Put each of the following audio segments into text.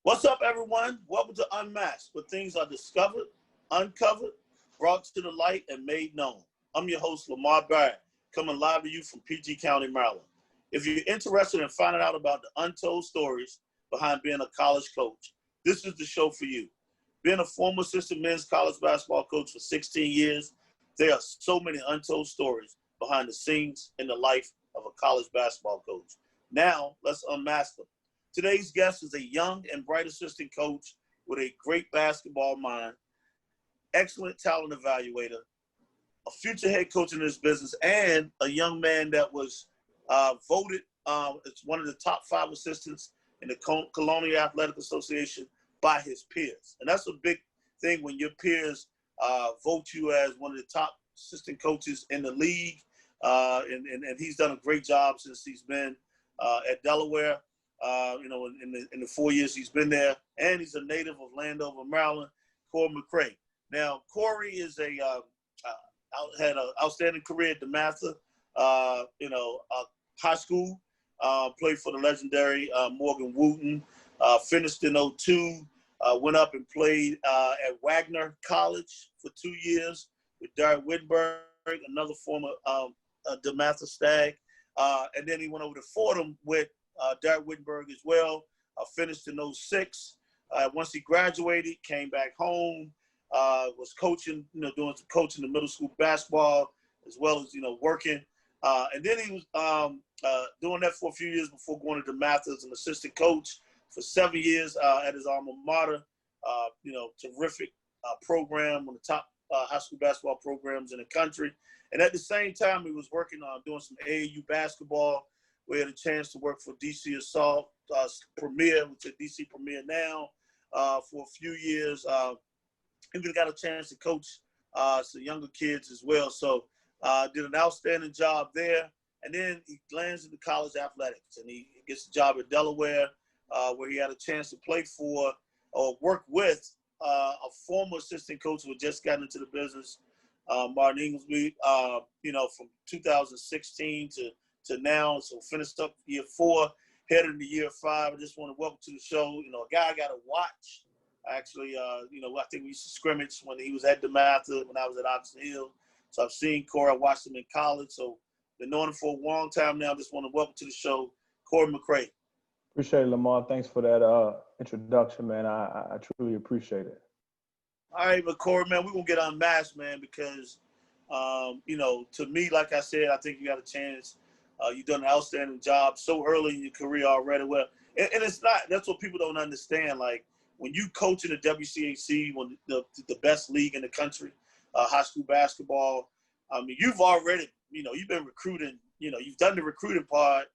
What's up, everyone? Welcome to Unmasked, where things are discovered, uncovered, brought to the light, and made known. I'm your host, Lamar Barrett, coming live to you from PG County, Maryland. If you're interested in finding out about the untold stories behind being a college coach, this is the show for you. Being a former assistant men's college basketball coach for 16 years, there are so many untold stories behind the scenes in the life of a college basketball coach. Now, let's unmask them. Today's guest is a young and bright assistant coach with a great basketball mind, excellent talent evaluator, a future head coach in this business, and a young man that was voted as one of the top 5 assistants in the Colonial Athletic Association by his peers. And that's a big thing when your peers vote you as one of the top assistant coaches in the league. And he's done a great job since he's been at Delaware. In the 4 years he's been there, and he's a native of Landover, Maryland, Corey Mccrae. Now, Corey is had an outstanding career at DeMatha, high school, played for the legendary Morgan Wooten, finished in 2002, went up and played at Wagner College for 2 years with Derek Whitberg, another former DeMatha Stag, and then he went over to Fordham with Derek Whitberg as well, finished in 2006. Once he graduated, came back home, was coaching, doing some coaching in middle school basketball, as well as, working. And then he was doing that for a few years before going to DeMatha as an assistant coach for 7 years at his alma mater. Terrific program, one of the top high school basketball programs in the country. And at the same time, he was working on doing some AAU basketball. We had a chance to work for DC Assault Premier, which is DC Premier now, for a few years. Even got a chance to coach some younger kids as well. So did an outstanding job there. And then he lands into college athletics, and he gets a job at Delaware, where he had a chance to play for or work with a former assistant coach who had just gotten into the business, Martin Inglesby, from 2016 to now. So finished up year 4, headed into year 5. I just want to welcome to the show, a guy I got to watch. Actually, I think we used to scrimmage when he was at DeMatha, when I was at Oxon Hill. So I've seen Corey. I watched him in college. So been knowing him for a long time now. Just want to welcome to the show, Corey Mccrae. Appreciate it, Lamar. Thanks for that introduction, man. I truly appreciate it. All right, but Corey, man, we're going to get unmasked, man, because, to me, like I said, I think you got a chance. You've done an outstanding job so early in your career already. Well, and it's not, that's what people don't understand. Like, when you coach in the WCAC, when the best league in the country, high school basketball, you've already, you've been recruiting, you've done the recruiting part,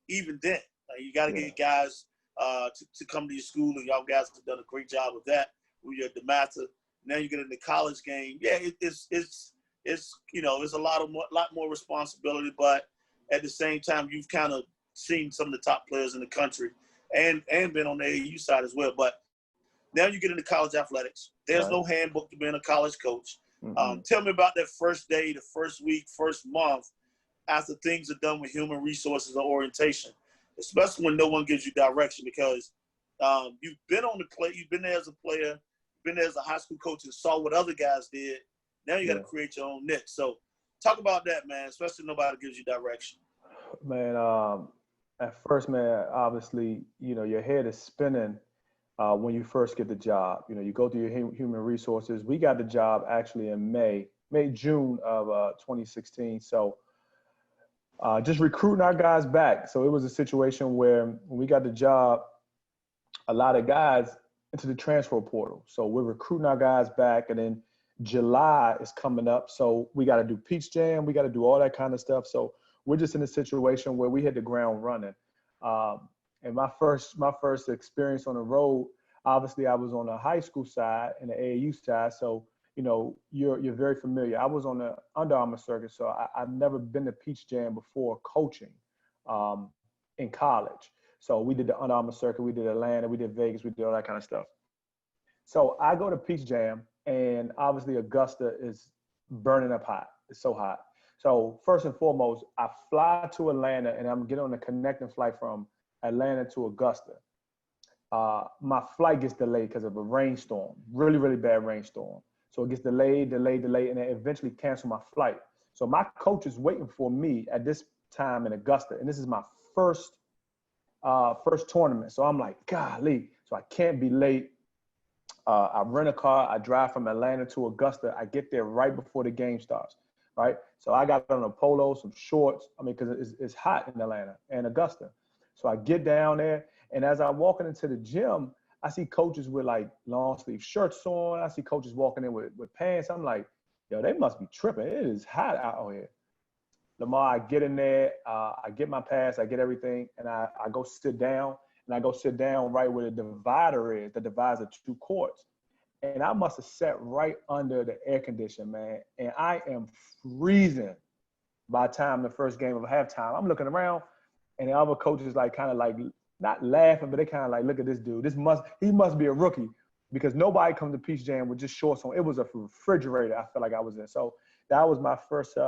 even then. You got to get guys to come to your school, and y'all guys have done a great job with that. When you're at DeMatha, now you get in the college game. Yeah, it's a lot more responsibility, but at the same time, you've kind of seen some of the top players in the country and been on the AAU side as well. But now you get into college athletics. There's no handbook to being a college coach. Mm-hmm. Tell me about that first day, the first week, first month after things are done with human resources or orientation, especially when no one gives you direction, because you've been on the play, you've been there as a player, been there as a high school coach and saw what other guys did. Now you got to create your own niche. So talk about that, man, especially nobody gives you direction. Man, at first, man, obviously, your head is spinning when you first get the job. You go through your human resources. We got the job actually in June of 2016. So just recruiting our guys back. So it was a situation where when we got the job, a lot of guys into the transfer portal. So we're recruiting our guys back, and then July is coming up. So we got to do Peach Jam. We got to do all that kind of stuff. So we're just in a situation where we hit the ground running. And my first experience on the road, obviously I was on the high school side and the AAU side. So, you're very familiar. I was on the Under Armour circuit. So I've never been to Peach Jam before coaching in college. So we did the Under Armour circuit, we did Atlanta, we did Vegas, we did all that kind of stuff. So I go to Peach Jam, and obviously Augusta is burning up hot. It's so hot. So first and foremost, I fly to Atlanta, and I'm getting on a connecting flight from Atlanta to Augusta. my flight gets delayed because of a rainstorm, really, really bad rainstorm. So it gets delayed, and then eventually cancel my flight. So my coach is waiting for me at this time in Augusta, and this is my first tournament. So I'm like, golly, so I can't be late. I rent a car. I drive from Atlanta to Augusta. I get there right before the game starts, right? So I got on a polo, some shorts. I mean, because it's hot in Atlanta and Augusta. So I get down there, and as I'm walking into the gym, I see coaches with like long sleeve shirts on. I see coaches walking in with pants. I'm like, yo, they must be tripping. It is hot out here. Lamar, I get in there, I get my pass, I get everything, and I go sit down, and I go sit down right where the divider is, that divides the two courts. And I must have sat right under the air conditioner, man. And I am freezing by the time the first game of halftime. I'm looking around, and the other coaches like kind of like not laughing, but they kind of like, look at this dude. He must be a rookie, because nobody comes to Peach Jam with just shorts on. It was a refrigerator I felt like I was in. So that was my first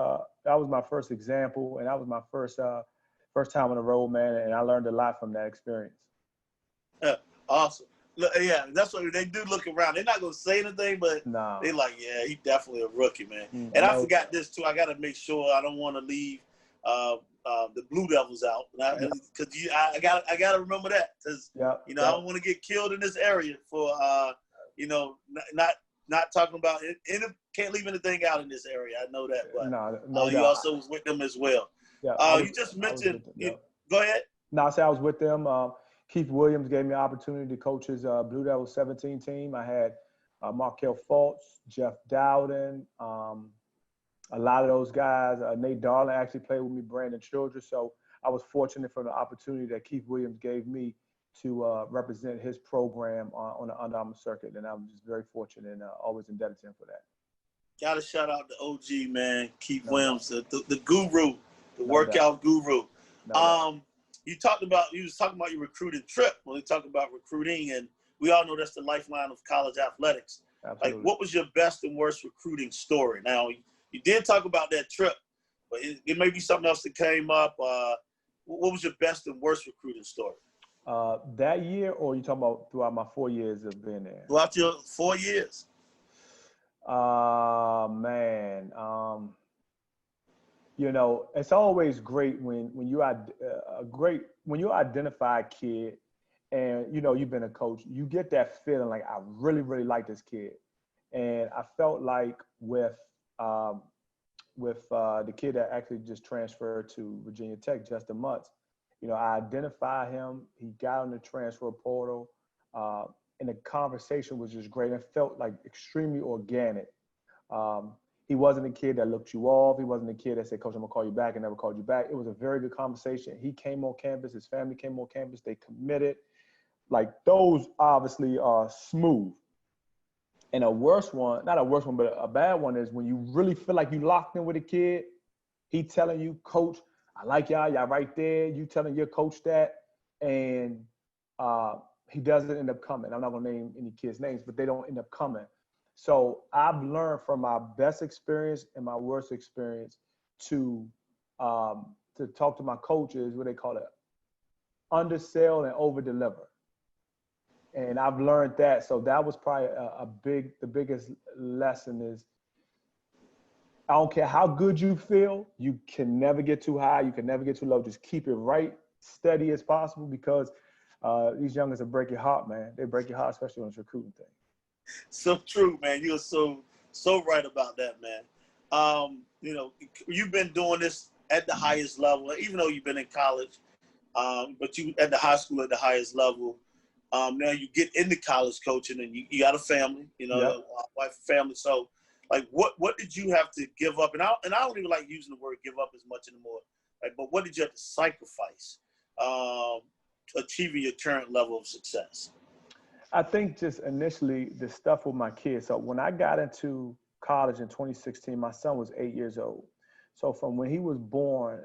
example, and that was my first time on the road, man. And I learned a lot from that experience. Awesome. Yeah, that's what they do. Look around. They're not gonna say anything, but they like, yeah, he definitely a rookie, man. And I forgot this too. I got to make sure I don't want to leave the Blue Devils out, because I got to remember that, because I don't want to get killed in this area for not talking about it. Can't leave anything out in this area. I know that, but you also was with them as well. You just mentioned. Go ahead. No, I said I was with them. Keith Williams gave me an opportunity to coach his Blue Devils 17 team. I had Markel Fultz, Jeff Dowden, a lot of those guys. Nate Darling actually played with me, Brandon Childress. So I was fortunate for the opportunity that Keith Williams gave me to represent his program on the Under Armour circuit. And I'm just very fortunate and always indebted to him for that. Got to shout out the OG, man, Keith Williams, the guru, the workout guru. You was talking about your recruiting trip when we talk about recruiting, and we all know that's the lifeline of college athletics. Absolutely. Like, what was your best and worst recruiting story? Now, you did talk about that trip, but it may be something else that came up. What was your best and worst recruiting story? That year, or are you talking about throughout my 4 years of being there? Throughout your 4 years. Man. It's always great when you identify a kid, and you've been a coach, you get that feeling like, I really, really like this kid. And I felt like with the kid that actually just transferred to Virginia Tech, Justin Mutz, I identified him. He got on the transfer portal, and the conversation was just great. It felt like extremely organic. He wasn't a kid that looked you off. He wasn't a kid that said, Coach, I'm going to call you back, and never called you back. It was a very good conversation. He came on campus. His family came on campus. They committed. Like, those obviously are smooth. And a worse one, not a worse one, but a bad one is when you really feel like you locked in with a kid. He telling you, Coach, I like y'all right there. You telling your coach that. And he doesn't end up coming. I'm not going to name any kids' names, but they don't end up coming. So I've learned from my best experience and my worst experience to talk to my coaches, what they call it, undersell and over-deliver. And I've learned that. So that was probably the biggest lesson is, I don't care how good you feel, you can never get too high, you can never get too low. Just keep it right steady as possible, because these youngins will break your heart, man. They break your heart, especially on this recruiting thing. So true, man. You're so right about that, man. You've been doing this at the highest level, even though you've been in college, but you at the high school at the highest level. Now you get into college coaching, and you got a family, a wife, family. So, like, what did you have to give up? And I don't even like using the word give up as much anymore. Like, but what did you have to sacrifice to achieving your current level of success? I think just initially the stuff with my kids. So when I got into college in 2016, my son was 8 years old. So from when he was born,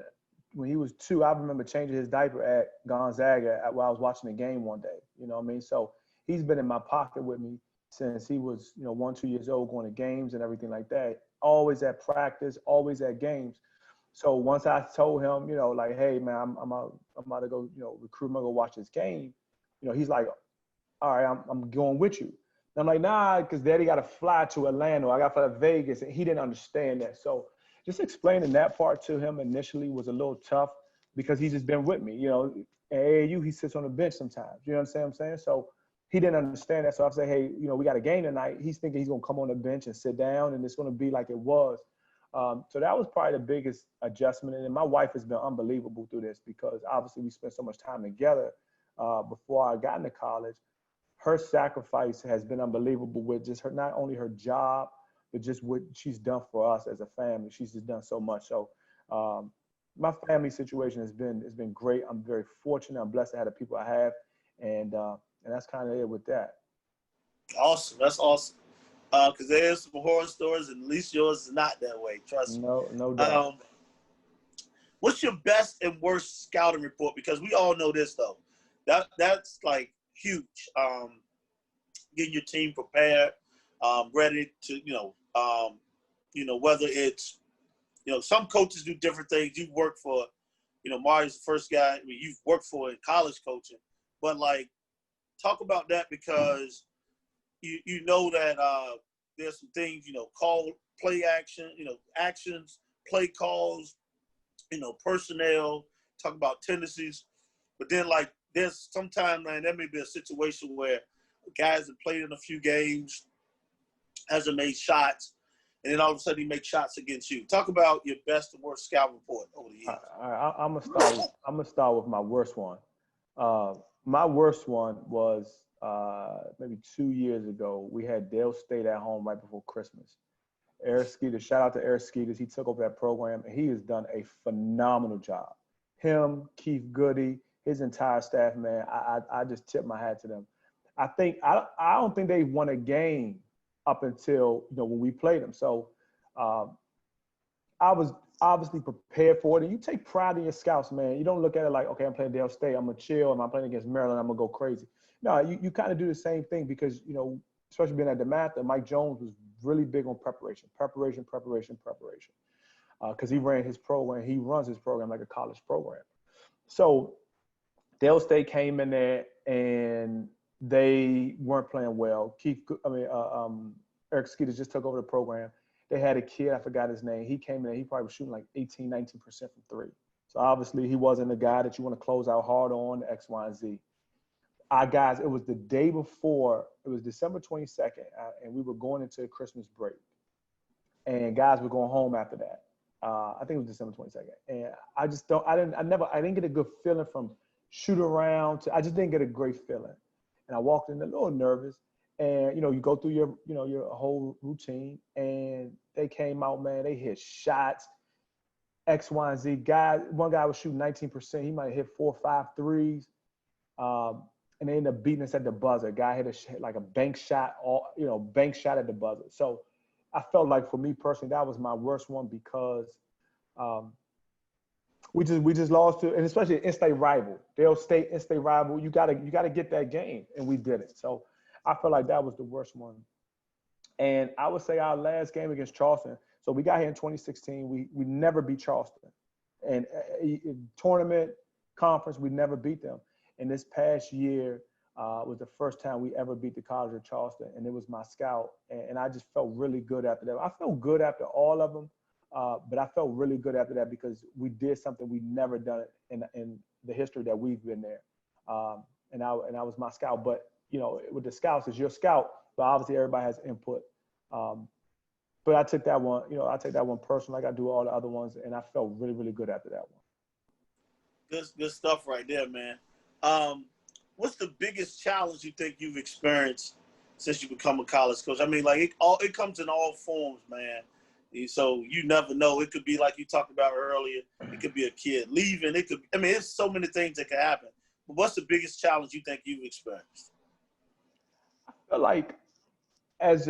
when he was 2, I remember changing his diaper at Gonzaga while I was watching the game one day. You know what I mean? So he's been in my pocket with me since he was, 1, 2 years old, going to games and everything like that. Always at practice, always at games. So once I told him, like, hey man, I'm about to go, recruit, I'm gonna go watch this game. He's like, all right, I'm going with you. And I'm like, nah, because daddy got to fly to Atlanta. I got to fly to Vegas. And he didn't understand that. So just explaining that part to him initially was a little tough because he's just been with me. You know, at AAU, he sits on the bench sometimes. You know what I'm saying? So he didn't understand that. So I said, hey, you know, we got a game tonight. He's thinking he's going to come on the bench and sit down and it's going to be like it was. So that was probably the biggest adjustment. And my wife has been unbelievable through this because obviously we spent so much time together before I got into college. Her sacrifice has been unbelievable with just her, not only her job, but just what she's done for us as a family. She's just done so much. So my family situation has been great. I'm very fortunate. I'm blessed to have the people I have. And that's kind of it with that. Awesome. That's awesome. Because there's some horror stories, and at least yours is not that way. Trust me. No doubt. What's your best and worst scouting report? Because we all know this though. That's like huge. Getting your team prepared, ready to whether it's some coaches do different things. You've worked for, Marty's the first guy. I mean, you've worked for in college coaching, but like talk about that because you know that there's some things call play action, actions, play calls, personnel. Talk about tendencies, but then like there's sometimes, man, there may be a situation where guys have played in a few games, hasn't made shots, and then all of a sudden he makes shots against you. Talk about your best and worst scout report over the years. I'm gonna start with my worst one. My worst one was maybe 2 years ago. We had Dale State at home right before Christmas. Eric Skeeters, shout out to Eric Skeeters. He took over that program, and he has done a phenomenal job. Him, Keith Goody, his entire staff, man, I just tip my hat to them. I don't think they won a game up until when we played them. So I was obviously prepared for it. And you take pride in your scouts, man. You don't look at it like, okay, I'm playing Dale State, I'm gonna chill, and I'm playing against Maryland, I'm gonna go crazy. No, you kind of do the same thing because especially being at DeMatha, Mike Jones was really big on preparation. Because he ran his program, he runs his program like a college program. So Dale State came in there and they weren't playing well. Eric Skeeters just took over the program. They had a kid, I forgot his name. He came in there, he probably was shooting like 18, 19% from three. So obviously he wasn't the guy that you want to close out hard on, X, Y, and Z. Our guys, it was the day before, it was December 22nd, and we were going into Christmas break. And guys were going home after that. I think it was December 22nd. And I didn't get a good feeling from shoot around I just didn't get a great feeling. And I walked in a little nervous. And, you go through your whole routine. And they came out, man, they hit shots, X, Y, and Z. One guy was shooting 19%. He might have hit 4 or 5 threes. And they ended up beating us at the buzzer. A guy hit like a bank shot, at the buzzer. So I felt like for me personally, that was my worst one because we just lost to, and especially an in-state rival. Dale State, in-state rival. You gotta get that game, and we did it. So I felt like that was the worst one. And I would say our last game against Charleston. So we got here in 2016. We never beat Charleston, and in tournament, conference, we never beat them. And this past year was the first time we ever beat the College of Charleston, and it was my scout. And I just felt really good after that. I felt good after all of them, but I felt really good after that because we did something we never done in the history that we've been there. And I was my scout. But with the scouts, it's your scout, but obviously everybody has input. But I took that one. I take that one personally, like I do all the other ones, and I felt really, really good after that one. Good stuff right there, man. What's the biggest challenge you think you've experienced since you become a college coach? I mean, like it comes in all forms, man. So you never know. It could be like you talked about earlier. It could be a kid leaving. It's so many things that could happen. But what's the biggest challenge you think you've experienced? I feel like as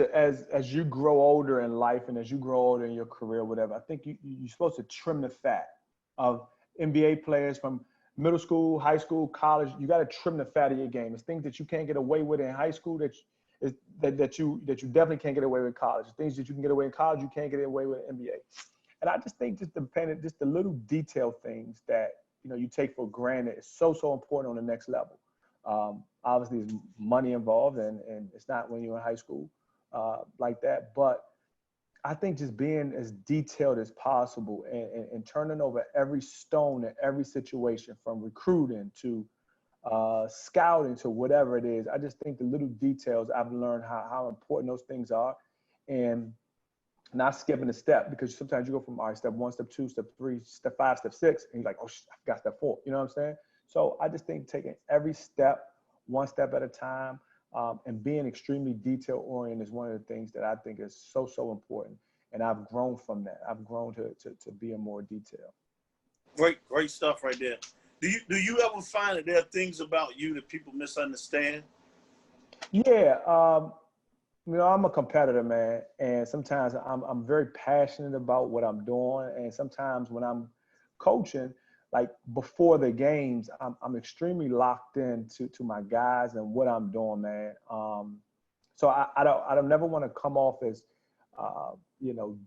you grow older in life and as you grow older in your career, whatever, I think you're supposed to trim the fat of NBA players from middle school, high school, college. You got to trim the fat of your game. It's things that you can't get away with in high school that you definitely can't get away with in college. Things that you can get away in college, you can't get away with in NBA. And I just think just the little detail things that you take for granted is so important on the next level. Obviously, there's money involved, and it's not when you're in high school like that. But I think just being as detailed as possible and turning over every stone in every situation, from recruiting to scouting to whatever it is. I just think the little details, I've learned how important those things are, and not skipping a step, because sometimes you go from, all right, step 1, step 2, step 3, step 5, step 6, and you're like, oh, I forgot step 4. You know what I'm saying? So I just think taking every step, one step at a time, and being extremely detail oriented is one of the things that I think is so important. And I've grown from that. I've grown to be in more detail. Great stuff right there. Do you ever find that there are things about you that people misunderstand? Yeah. I'm a competitor, man. And sometimes I'm very passionate about what I'm doing. And sometimes when I'm coaching, like before the games, I'm extremely locked in to my guys and what I'm doing, man. So I don't never want to come off as,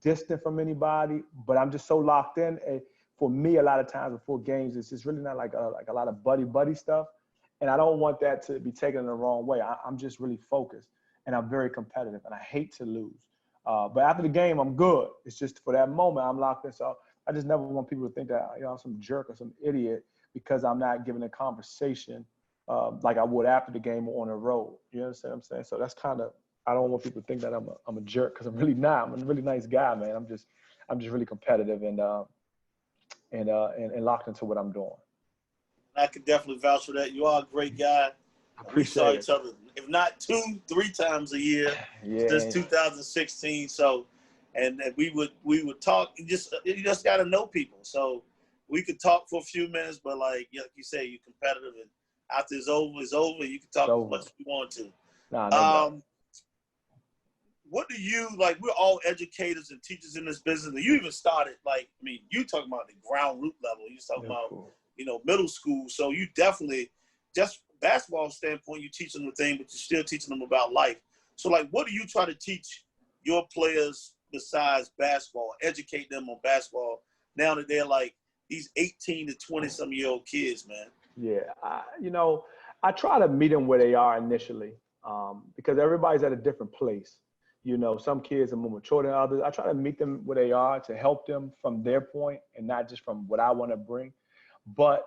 distant from anybody, but I'm just so locked in. And for me, a lot of times before games, it's just really not like a lot of buddy stuff. And I don't want that to be taken in the wrong way. I'm just really focused, and I'm very competitive, and I hate to lose. But after the game, I'm good. It's just for that moment, I'm locked in. So I just never want people to think that I'm some jerk or some idiot because I'm not giving a conversation like I would after the game or on the road. You understand what I'm saying? So that's kind of, I don't want people to think that I'm a jerk, because I'm really not. I'm a really nice guy, man. I'm just really competitive and locked into what I'm doing. I could definitely vouch for that. You are a great guy. We saw each other, if not 2-3 times a year, since 2016. So, and we would talk. You just got to know people. So we could talk for a few minutes, but like you say, you're competitive, and after it's over. You can talk as much as you want to. Nah, no doubt. What do you like? We're all educators and teachers in this business. And you even started, you talking about the ground root level. You talking about, cool. Middle school. So you definitely, just basketball standpoint, you teach them the thing, but you're still teaching them about life. So like, what do you try to teach your players besides basketball? Educate them on basketball now that they're like these 18 to 20 some year old kids, man. Yeah, I try to meet them where they are initially, because everybody's at a different place. Some kids are more mature than others. I try to meet them where they are to help them from their point and not just from what I want to bring. But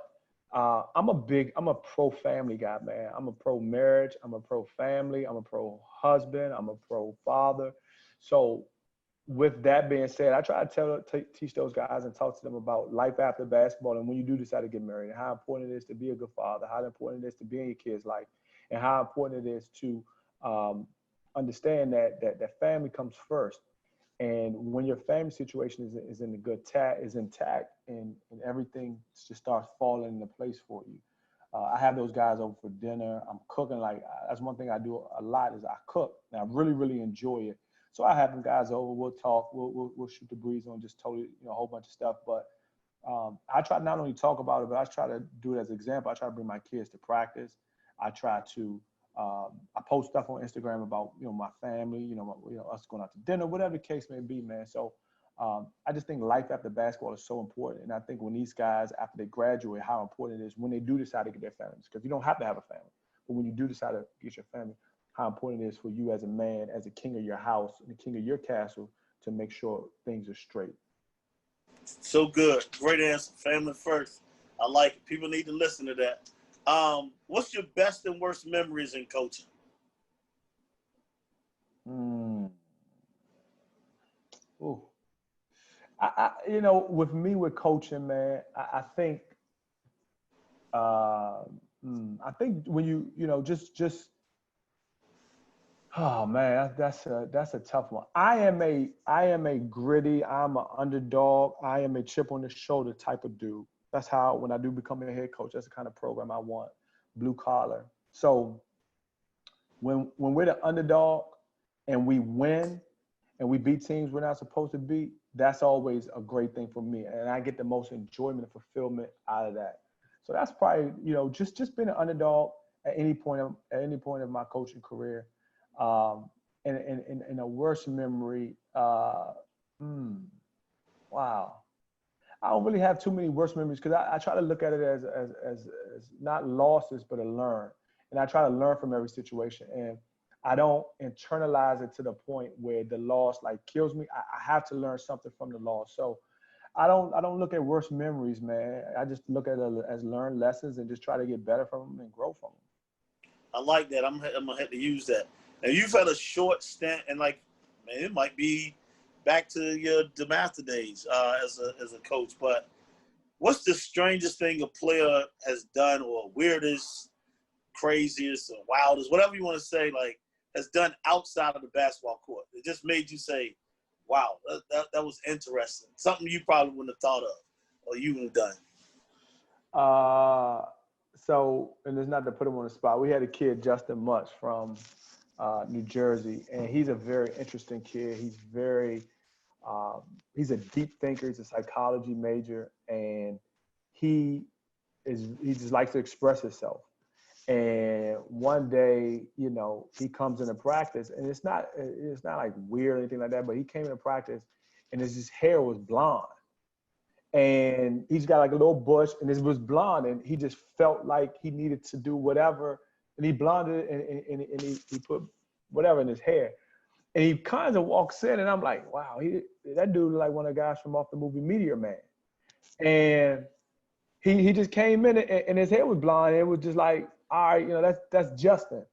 I'm a pro family guy, man. I'm a pro marriage. I'm a pro family. I'm a pro husband. I'm a pro father. So with that being said, I try to teach those guys and talk to them about life after basketball, and when you do decide to get married, and how important it is to be a good father, how important it is to be in your kid's life, and how important it is to understand that family comes first. And when your family situation is in a good is intact, and everything just starts falling into place for you. I have those guys over for dinner. I'm cooking. Like, that's one thing I do a lot, is I cook, and I really, really enjoy it. So I have them guys over. We'll talk. We'll shoot the breeze on just totally, a whole bunch of stuff. But I try not only talk about it, but I try to do it as an example. I try to bring my kids to practice. I try to I post stuff on Instagram about my family, us going out to dinner, whatever the case may be, man. So I just think life after basketball is so important, and I think when these guys, after they graduate, how important it is when they do decide to get their families, because you don't have to have a family, but when you do decide to get your family, how important it is for you as a man, as a king of your house and the king of your castle, to make sure things are straight. So good. Great answer. Family first. I like it. People need to listen to that. What's your best and worst memories in coaching? Ooh. With me with coaching, man, I think when just oh man, that's a tough one. I am a gritty, I'm an underdog, I am a chip on the shoulder type of dude. That's how, when I do become a head coach, that's the kind of program I want, blue collar. So when we're the underdog and we win and we beat teams we're not supposed to beat, that's always a great thing for me, and I get the most enjoyment and fulfillment out of that. So that's probably just being an underdog at any point of my coaching career. And a worse memory, wow. I don't really have too many worse memories, because I try to look at it as not losses, but a learn. and I try to learn from every situation. And I don't internalize it to the point where the loss like kills me. I have to learn something from the loss. So I don't look at worst memories, man. I just look at it as learned lessons and just try to get better from them and grow from them. I like that. I'm gonna have to use that. And you've had a short stint, and like, man, it might be back to your DeMaster days as a coach. But what's the strangest thing a player has done, or weirdest, craziest, or wildest, whatever you want to say, like has done outside of the basketball court? It just made you say, "Wow, that was interesting." Something you probably wouldn't have thought of, or you would have done. So, and it's not to put him on the spot. We had a kid, Justin Much, from New Jersey, and he's a very interesting kid. He's a deep thinker. He's a psychology major, and he just likes to express himself. And one day, he comes into practice, and it's not like weird or anything like that, but he came into practice, and his hair was blonde. And he's got like a little bush, and it was blonde, and he just felt like he needed to do whatever, and he blonded it, and he put whatever in his hair, and he kind of walks in, and I'm like, wow, that dude is like one of the guys from off the movie Meteor Man, and he just came in, and his hair was blonde, and it was just like, all right, that's Justin,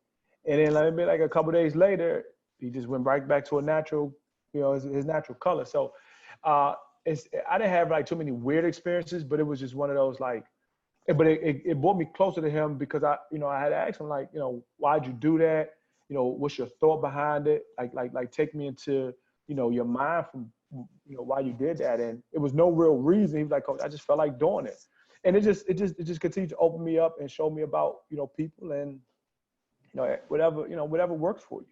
and then like a couple of days later, he just went right back to a natural, his natural color. So. I didn't have like too many weird experiences, but it was just one of those but it brought me closer to him because I had asked him why'd you do that? What's your thought behind it? Like take me into, your mind from, why you did that. And it was no real reason. He was like, Coach, I just felt like doing it. And it just continued to open me up and show me about, people and, whatever works for you.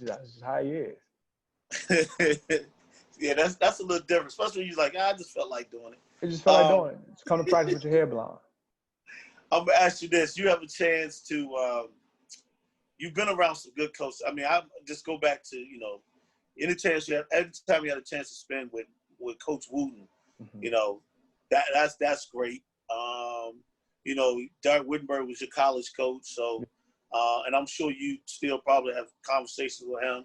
That's just how he is. Yeah, that's a little different, especially when you're like, I just felt like doing it. It just felt like doing it. Just come to practice with your hair blonde. I'm going to ask you this. You have a chance to, you've been around some good coaches. I mean, I just go back to, any chance you have, every time you had a chance to spend with Coach Wooten, that's great. Derek Wittenberg was your college coach, so, and I'm sure you still probably have conversations with him.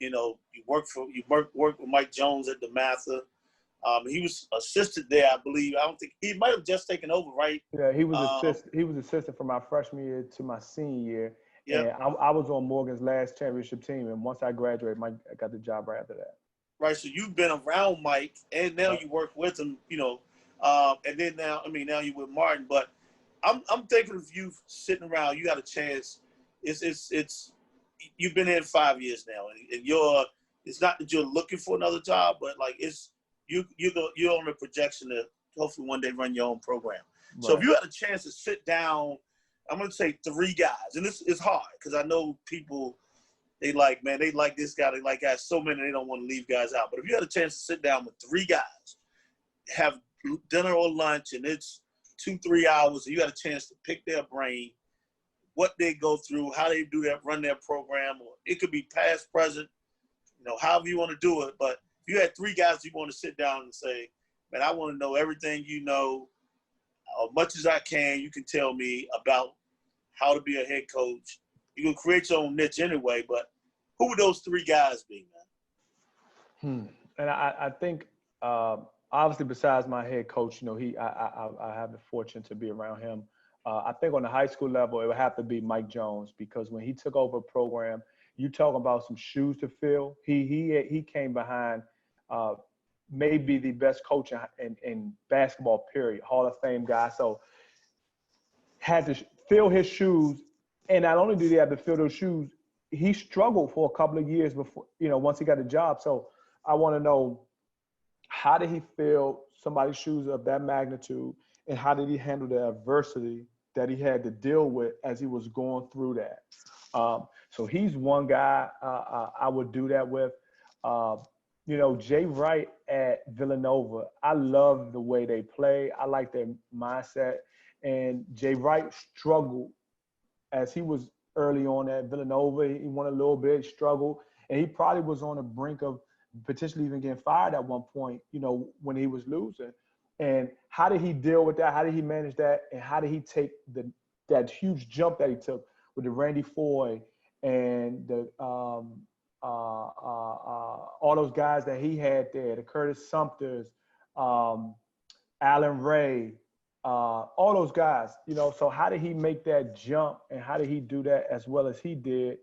You worked with Mike Jones at DeMaster. He was assistant there, I believe. I don't think he might have just taken over, right? Yeah, he was assistant from my freshman year to my senior year. Yep. And I was on Morgan's last championship team, and once I graduated, Mike got the job right after that. Right. So you've been around Mike, and now you work with him. And then now you're with Martin. But I'm thinking of you sitting around. You got a chance. It's you've been in 5 years now, and it's not that you're looking for another job, but like you're on a projection to hopefully one day run your own program. Right. So if you had a chance to sit down, I'm going to say 3 guys, and it's hard because I know people, they like this guy, they like guys so many they don't want to leave guys out. But if you had a chance to sit down with 3 guys, have dinner or lunch, and it's 2-3 hours, and you had a chance to pick their brain, what they go through, how they do that, run their program, or it could be past, present, however you want to do it. But if you had 3 guys you want to sit down and say, man, I want to know everything as much as I can, you can tell me about how to be a head coach. You can create your own niche anyway, but who would those 3 guys be, man? And I think obviously besides my head coach, I have the fortune to be around him. I think on the high school level, it would have to be Mike Jones, because when he took over a program, you talk about some shoes to fill. He came behind maybe the best coach in basketball, period, Hall of Fame guy. So had to fill his shoes. And not only did he have to fill those shoes, he struggled for a couple of years before, once he got a job. So I want to know, how did he fill somebody's shoes of that magnitude? And how did he handle the adversity that he had to deal with as he was going through that? So he's one guy I would do that with. Jay Wright at Villanova, I love the way they play. I like their mindset. And Jay Wright struggled as he was early on at Villanova. He won a little bit, struggled, and he probably was on the brink of potentially even getting fired at one point, when he was losing. And how did he deal with that? How did he manage that? And how did he take that huge jump that he took with the Randy Foy and the all those guys that he had there, the Curtis Sumters, Alan Ray, all those guys, you know. So how did he make that jump, and how did he do that as well as he did?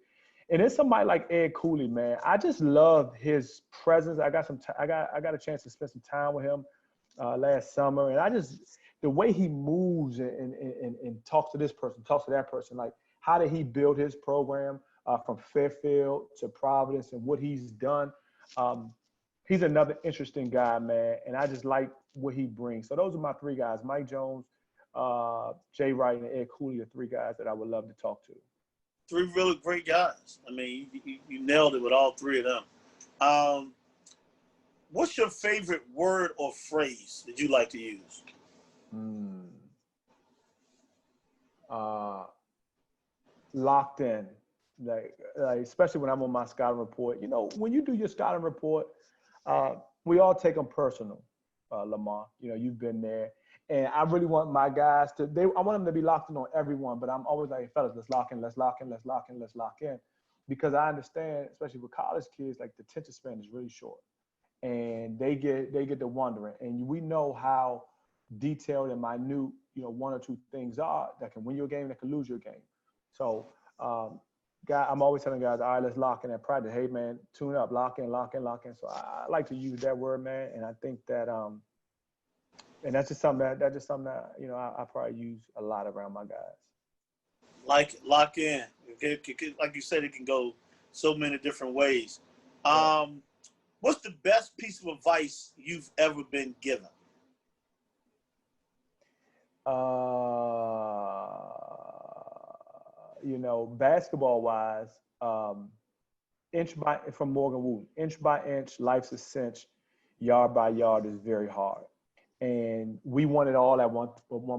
And it's somebody like Ed Cooley, man. I just love his presence. I got a chance to spend some time with him last summer, and the way he moves and talks to this person, talks to that person, like how did he build his program from Fairfield to Providence and what he's done. He's another interesting guy, man, and I just like what he brings. So those are my three guys: Mike Jones, Jay Wright, and Ed Cooley are three guys that I would love to talk to. Three really great guys. I mean, you nailed it with all three of them. What's your favorite word or phrase that you like to use? Locked in, like especially when I'm on my scouting report. You know, when you do your scouting report, we all take them personal, Lamar. You know, you've been there. And I really want my guys I want them to be locked in on everyone, but I'm always like, fellas, let's lock in, let's lock in, let's lock in, let's lock in. Because I understand, especially with college kids, like the attention span is really short. And they get to wondering. And we know how detailed and minute, you know, one or two things are that can win your game, that can lose your game. So, I'm always telling guys, all right, let's lock in at practice. Hey, man, tune up, lock in, lock in, lock in. So I like to use that word, man. And I think that, and that's just something that you know, I probably use a lot around my guys. Like lock in. Like you said, it can go so many different ways. What's the best piece of advice you've ever been given? You know, basketball wise, from Morgan Wooten, inch by inch, life's a cinch, yard by yard is very hard. And we want it all at one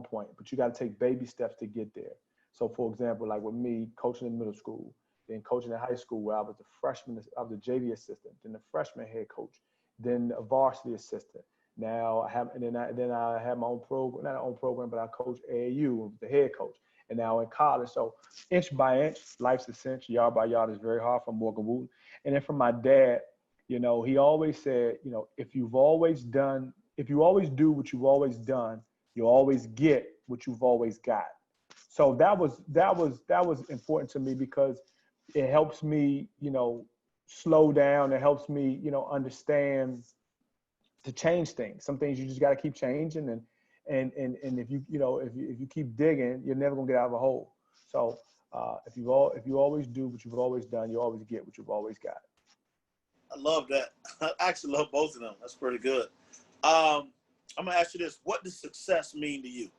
point, but you got to take baby steps to get there. So, for example, like with me coaching in middle school, then coaching in high school where I was the freshman, I was the JV assistant, then the freshman head coach, then a varsity assistant. Now I have my own program, not my own program, but I coach AAU, the head coach, and now in college. So inch by inch, life's a cinch, yard by yard is very hard from Morgan Wooten. And then from my dad, you know, he always said, you know, if you always do what you've always done, you'll always get what you've always got. So that was important to me because it helps me, you know, slow down. It helps me, you know, understand to change things. Some things you just got to keep changing, and if you keep digging, you're never gonna get out of a hole. So if you always do what you've always done, you always get what you've always got. I love that. I actually love both of them. That's pretty good. I'm gonna ask you this: what does success mean to you?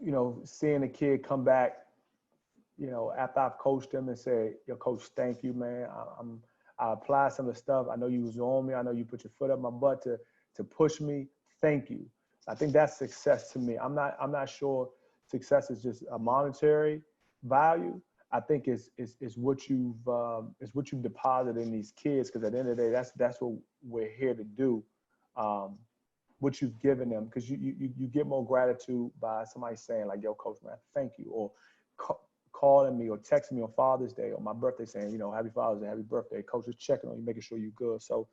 You know, seeing a kid come back, you know, after I've coached them and say, "Yo, coach, thank you, man. I applied some of the stuff. I know you was on me. I know you put your foot up my butt to push me. Thank you." I think that's success to me. I'm not sure success is just a monetary value. I think it's what you've deposited in these kids, because at the end of the day, that's what we're here to do. What you've given them, because you get more gratitude by somebody saying like, "Yo, coach, man, thank you," or calling me or texting me on Father's Day or my birthday saying, you know, "Happy Father's Day, happy birthday. Coach is checking on you, making sure you're good." So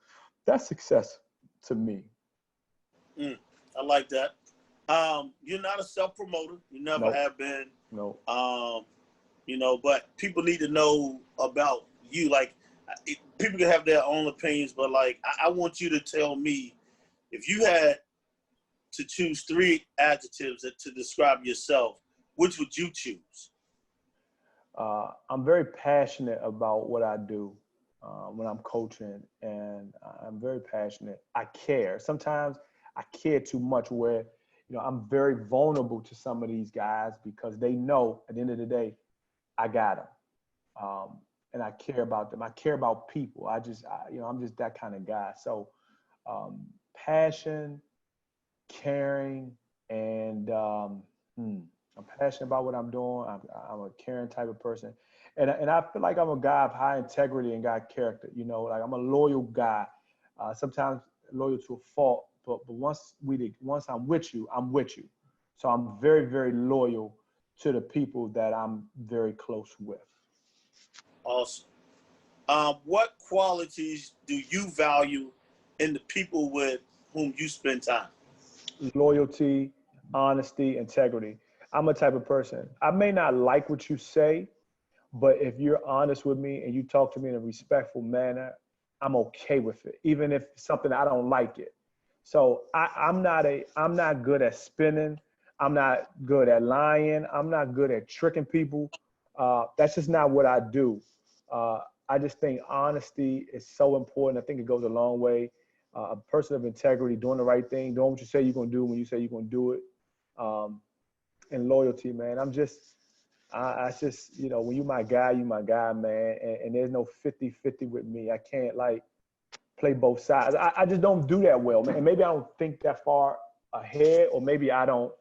that's success to me. I like that. You're not a self-promoter. You never have been. No. You know, but people need to know about you. Like, people can have their own opinions, but like, I want you to tell me, if you had to choose 3 adjectives to describe yourself, which would you choose? I'm very passionate about what I do when I'm coaching, and I'm very passionate. I care. Sometimes I care too much where, you know, I'm very vulnerable to some of these guys because they know at the end of the day, I got them. And I care about them. I care about people. I'm just that kind of guy. So passion, caring, and I'm passionate about what I'm doing. I'm a caring type of person. And I feel like I'm a guy of high integrity and guy character. You know, like I'm a loyal guy, sometimes loyal to a fault. But once I'm with you, I'm with you. So I'm very, very loyal to the people that I'm very close with. Awesome. What qualities do you value in the people with whom you spend time? Loyalty, honesty, integrity. I'm a type of person. I may not like what you say, but if you're honest with me and you talk to me in a respectful manner, I'm okay with it, even if it's something I don't like it. So I'm not good at spinning. I'm not good at lying. I'm not good at tricking people. That's just not what I do. Uh, I just think honesty is so important. I think it goes a long way. A person of integrity, doing the right thing, doing what you say you're gonna do when you say you're gonna do it, um, and loyalty, man. I just, when you my guy, man. And there's no 50-50 with me. I can't like play both sides. I just don't do that well, man. And maybe I don't think that far ahead, or maybe I don't.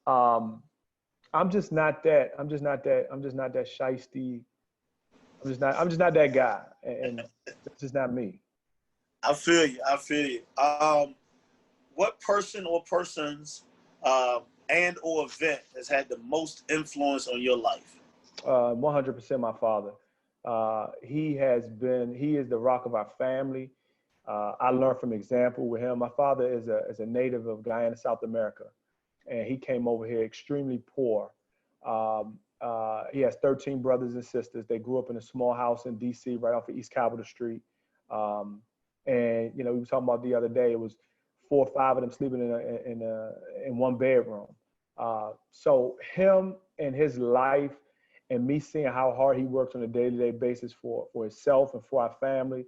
Um, I'm just not that. I'm just not that shisty. I'm just not that guy. And it's just not me. I feel you. I feel you. What person or persons and or event has had the most influence on your life? 100% my father. He is the rock of our family. I learned from example with him. My father is a native of Guyana, South America, and he came over here extremely poor. He has 13 brothers and sisters. They grew up in a small house in DC, right off of East Capitol Street. And we were talking about the other day. It was 4 or 5 of them sleeping in one bedroom. So him and his life, and me seeing how hard he works on a day-to-day basis for himself and for our family,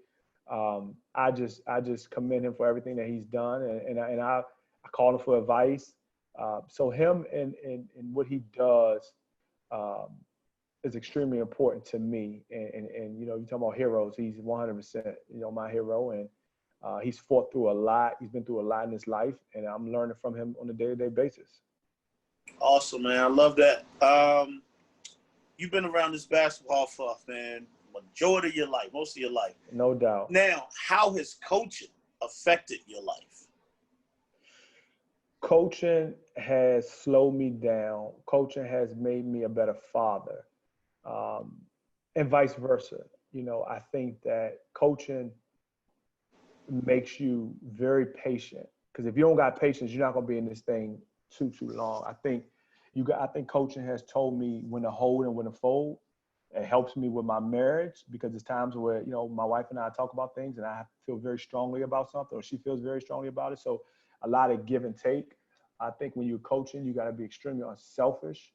I just commend him for everything that he's done, and I call him for advice. So him and what he does is extremely important to me. And you talking about heroes, he's 100% my hero, and he's fought through a lot. He's been through a lot in his life, and I'm learning from him on a day-to-day basis. Awesome, man. I love that. You've been around this basketball for, man, majority of your life, most of your life. No doubt. Now, how has coaching affected your life? Coaching has slowed me down. Coaching has made me a better father, and vice versa. I think that coaching makes you very patient, because if you don't got patience, you're not going to be in this thing too long. I think coaching has told me when to hold and when to fold. It helps me with my marriage, because there's times where, my wife and I talk about things and I feel very strongly about something, or she feels very strongly about it. So a lot of give and take. I think when you're coaching, you got to be extremely unselfish.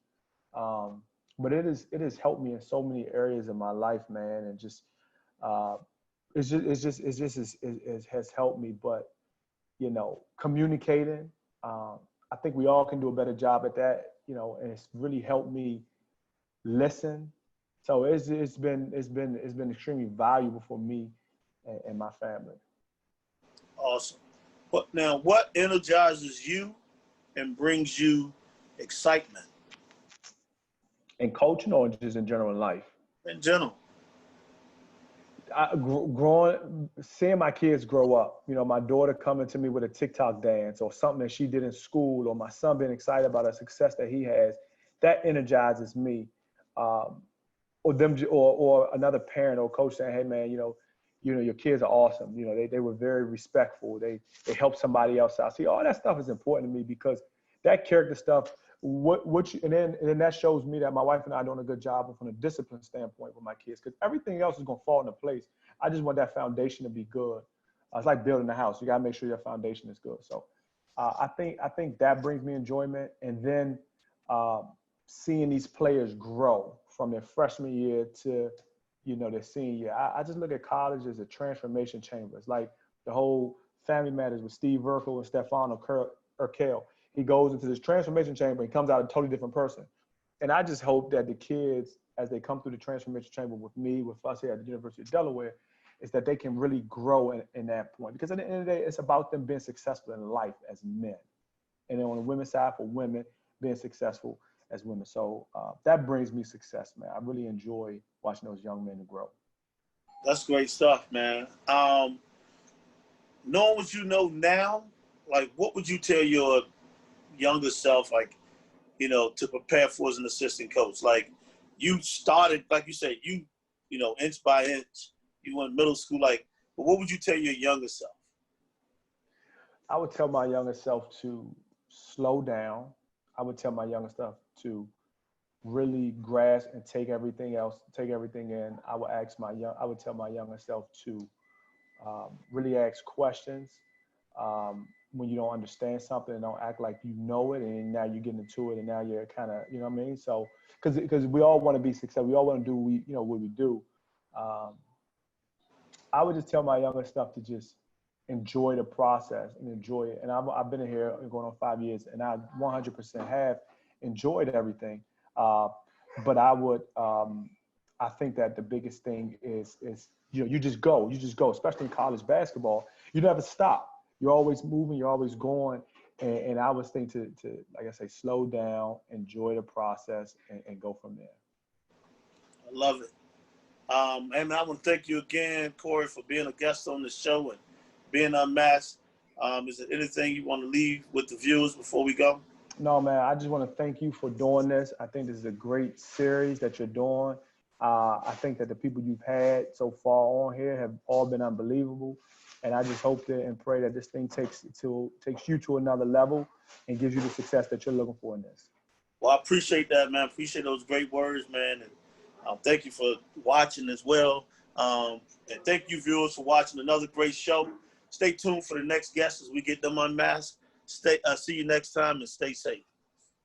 But it has helped me in so many areas of my life, man. And just, it has helped me. But, communicating, I think we all can do a better job at that, and it's really helped me listen. So it's been extremely valuable for me and my family. Awesome. What energizes you and brings you excitement? In coaching, or just in general in life? In general. Seeing my kids grow up, my daughter coming to me with a TikTok dance or something that she did in school, or my son being excited about a success that he has, that energizes me. Or another parent or coach saying, hey man, your kids are awesome. They were very respectful. They helped somebody else out. See, all that stuff is important to me, because that character stuff, and then that shows me that my wife and I are doing a good job from a discipline standpoint with my kids, because everything else is going to fall into place. I just want that foundation to be good. It's like building a house. You got to make sure your foundation is good. So I think that brings me enjoyment. And then seeing these players grow from their freshman year to, their senior year. I just look at college as a transformation chamber. It's like the whole Family Matters with Steve Urkel and Stefan Urkel. He goes into this transformation chamber and comes out a totally different person. And I just hope that the kids, as they come through the transformation chamber with me, with us here at the University of Delaware, is that they can really grow in that point. Because at the end of the day, it's about them being successful in life as men. And then on the women's side, for women, being successful as women. So that brings me success, man. I really enjoy watching those young men grow. That's great stuff, man. Knowing what you know now, like, what would you tell your younger self, like you know, to prepare for as an assistant coach? Like, you started, like you said, you know, inch by inch, you went middle school. Like, but what would you tell your younger self? I would tell my younger self to slow down. I would tell my younger self to really grasp and take everything in. I would tell my younger self to really ask questions. When you don't understand something, and don't act like you know it, and now you're getting into it, and now you're kind of, you know what I mean? So, because we all want to be successful, we all want to do what we do. Um, I would just tell my younger stuff to just enjoy the process and enjoy it. And I've been in here going on 5 years, and I 100% have enjoyed everything. But I think that the biggest thing is you just go, especially in college basketball. You never stop. You're always moving. You're always going. And I would think to like I say, slow down, enjoy the process, and go from there. I love it. And I want to thank you again, Corey, for being a guest on the show and being unmasked. Is there anything you want to leave with the viewers before we go? No, man, I just want to thank you for doing this. I think this is a great series that you're doing. I think that the people you've had so far on here have all been unbelievable. And I just hope and pray that this thing takes you to another level and gives you the success that you're looking for in this. Well, I appreciate that, man. Appreciate those great words, man. And thank you for watching as well. And thank you, viewers, for watching another great show. Stay tuned for the next guests as we get them unmasked. See you next time, and stay safe.